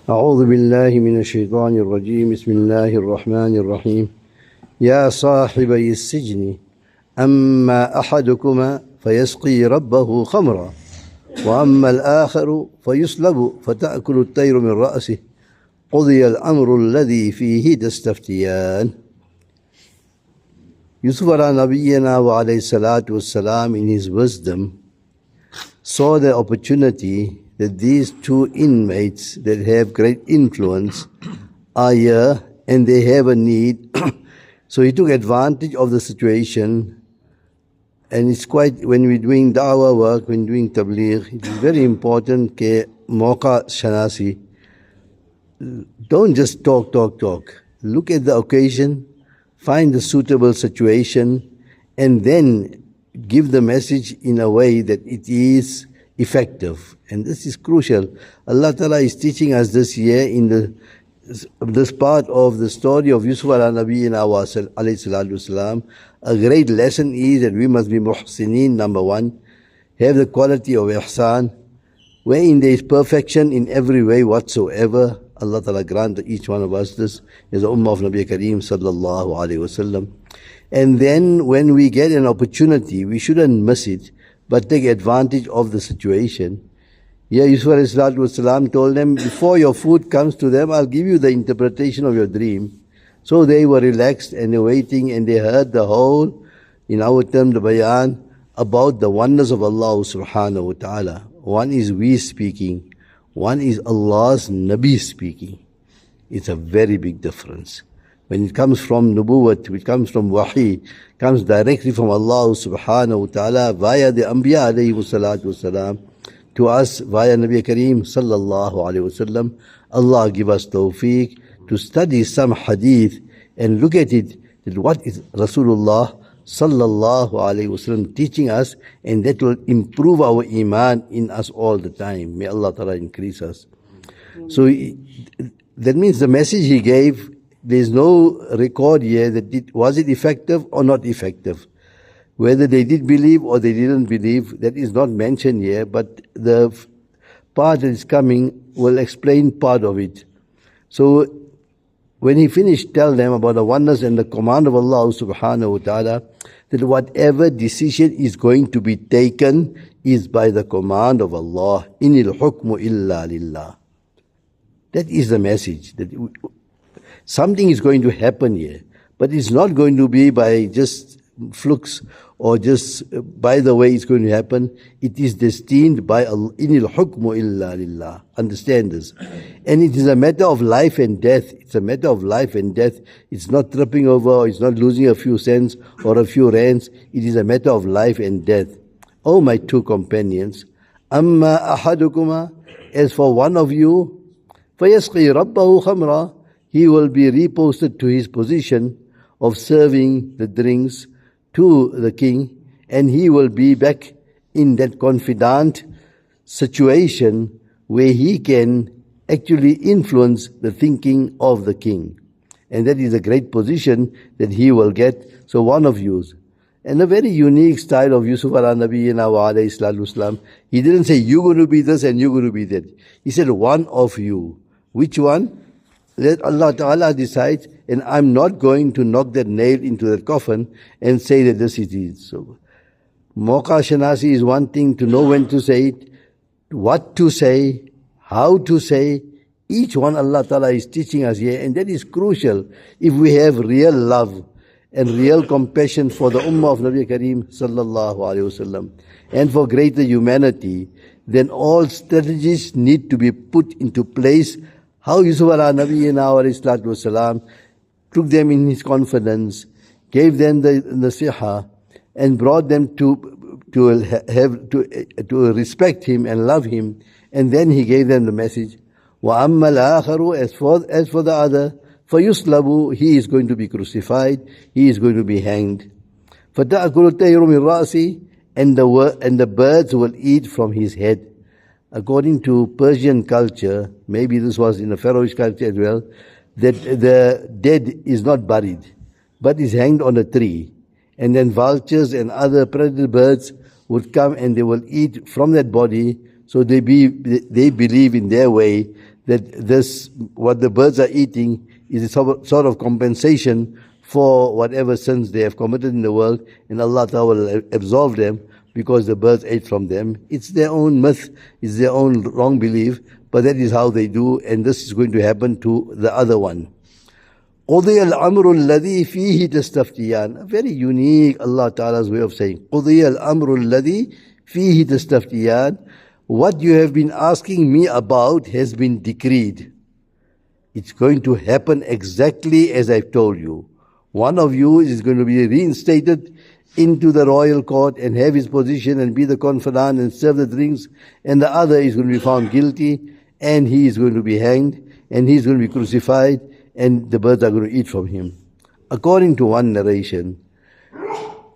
أعوذ بالله من الشيطان الرجيم بسم الله الرحمن الرحيم يا صاحبي السجن أما أحدكما فيسقي ربه خمرا وأما الآخر فيصلب فتأكل الطير من رأسه قضي الأمر الذي فيه تستفتيان. Yusuf ala Nabiyyina wa alayhi salatu wassalam, in his wisdom, saw the opportunity that these two inmates that have great influence are here and they have a need. So he took advantage of the situation. And it's quite, when we're doing da'wah work, when doing tabligh, it is very important that mawqa shanasi. Don't just talk. Look at the occasion, find the suitable situation, and then give the message in a way that it is effective. And this is crucial. Allah Ta'ala is teaching us this year in this part of the story of Yusuf ala Nabiyyina wa alayhi salatu wasalam. A great lesson is that we must be muhsineen, number one, have the quality of ihsan, wherein there is perfection in every way whatsoever. Allah Ta'ala grant each one of us this as the ummah of Nabi Kareem sallallahu alayhi wasallam. And then when we get an opportunity, we shouldn't miss it, but take advantage of the situation. Yeah, Yusuf alayhi salatu wasalam told them, before your food comes to them, I'll give you the interpretation of your dream. So they were relaxed and waiting, and they heard the whole, in our term, the bayan, about the oneness of Allah subhanahu wa ta'ala. One is we speaking, one is Allah's Nabi speaking. It's a very big difference. When it comes from nubuwwat, which comes from wahi, comes directly from Allah subhanahu wa ta'ala via the Anbiya alayhi salatu wasalam, to us via Nabi Kareem sallallahu alayhi wasallam. Allah give us tawfiq to study some hadith and look at it, that what is Rasulullah sallallahu alayhi wasallam teaching us, and that will improve our iman in us all the time. May Allah Ta'ala increase us. So that means the message he gave, there is no record here that was it effective or not effective. Whether they did believe or they didn't believe, that is not mentioned here, but the part that is coming will explain part of it. So when he finished, tell them about the oneness and the command of Allah subhanahu wa ta'ala, that whatever decision is going to be taken is by the command of Allah. Inil hukmu illa lillah. That is the message. That something is going to happen here, but it's not going to be by just flukes or just by the way it's going to happen. It is destined by Allah. Inil hukmu illa lillah. Understand this. And it is a matter of life and death. It's a matter of life and death. It's not tripping over, or it's not losing a few cents or a few rands. It is a matter of life and death. Oh, my two companions, amma ahadukuma, as for one of you, fayasqi rabbahu khamra, he will be reposted to his position of serving the drinks to the king, and he will be back in that confidant situation where he can actually influence the thinking of the king. And that is a great position that he will get. So one of you, and a very unique style of Yusuf ala Nabiyyina wa alayhi salatu wasalam. He didn't say, you're going to be this and you're going to be that. He said, one of you. Which one? Let Allah Ta'ala decide, and I'm not going to knock that nail into that coffin and say that this it is. So, mawqa shanasi is one thing, to know when to say it, what to say, how to say. Each one Allah Ta'ala is teaching us here, and that is crucial. If we have real love and real compassion for the ummah of Nabi Kareem sallallahu alayhi wasallam and for greater humanity, then all strategies need to be put into place. How Yusuf ala Nabiyyina wa alayhi salatu wasalam took them in his confidence, gave them the nasiha, and brought them to respect him and love him, and then he gave them the message. Wa amma al-akharu, as for the other, fayuslabu, he is going to be crucified, he is going to be hanged. Fata'akulu tayru min ra'si, and the birds will eat from his head. According to Persian culture, maybe this was in the Pharaohish culture as well, that the dead is not buried, but is hanged on a tree. And then vultures and other predator birds would come and they will eat from that body. So they believe in their way that this, what the birds are eating, is a sort of compensation for whatever sins they have committed in the world, and Allah Ta'ala will absolve them because the birds ate from them. It's their own myth, it's their own wrong belief, but that is how they do, and this is going to happen to the other one. قُضِيَ الْأَمْرُ الَّذِي فِيهِ تَسْتَفْتِيَانِ. A very unique Allah Ta'ala's way of saying, قُضِيَ الْأَمْرُ الَّذِي فِيهِ تَسْتَفْتِيَانِ. What you have been asking me about has been decreed. It's going to happen exactly as I've told you. One of you is going to be reinstated into the royal court and have his position and be the confidant and serve the drinks, and the other is going to be found guilty and he is going to be hanged and he is going to be crucified and the birds are going to eat from him. According to one narration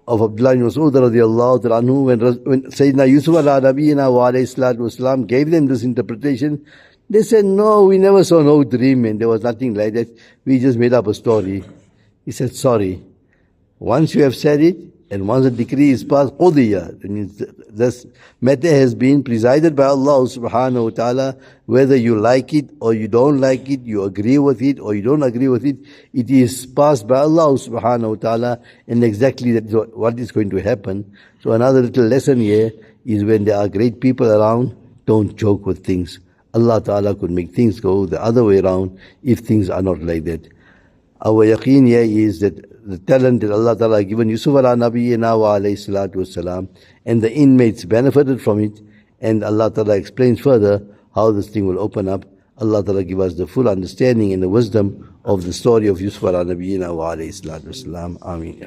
of Abdullah ibn Mas'ud radiallahu anhu, when Sayyidina Yusuf ala nabiyina wa alayhi salatu wasalam gave them this interpretation, they said, no, we never saw no dream and there was nothing like that. We just made up a story. He said, sorry. Once you have said it, and once the decree is passed, qudiyya, that means this matter has been presided by Allah subhanahu wa ta'ala, whether you like it or you don't like it, you agree with it or you don't agree with it, it is passed by Allah subhanahu wa ta'ala, and exactly that is what is going to happen. So another little lesson here is when there are great people around, don't joke with things. Allah ta'ala could make things go the other way around if things are not like that. Our yaqeen here is that the talent that Allah Ta'ala given Yusuf ala nabiyyina wa alayhi salatu wasalam, and the inmates benefited from it, and Allah Ta'ala explains further how this thing will open up. Allah Ta'ala give us the full understanding and the wisdom of the story of Yusuf ala nabiyyina wa alayhi salatu wasalam. Ameen.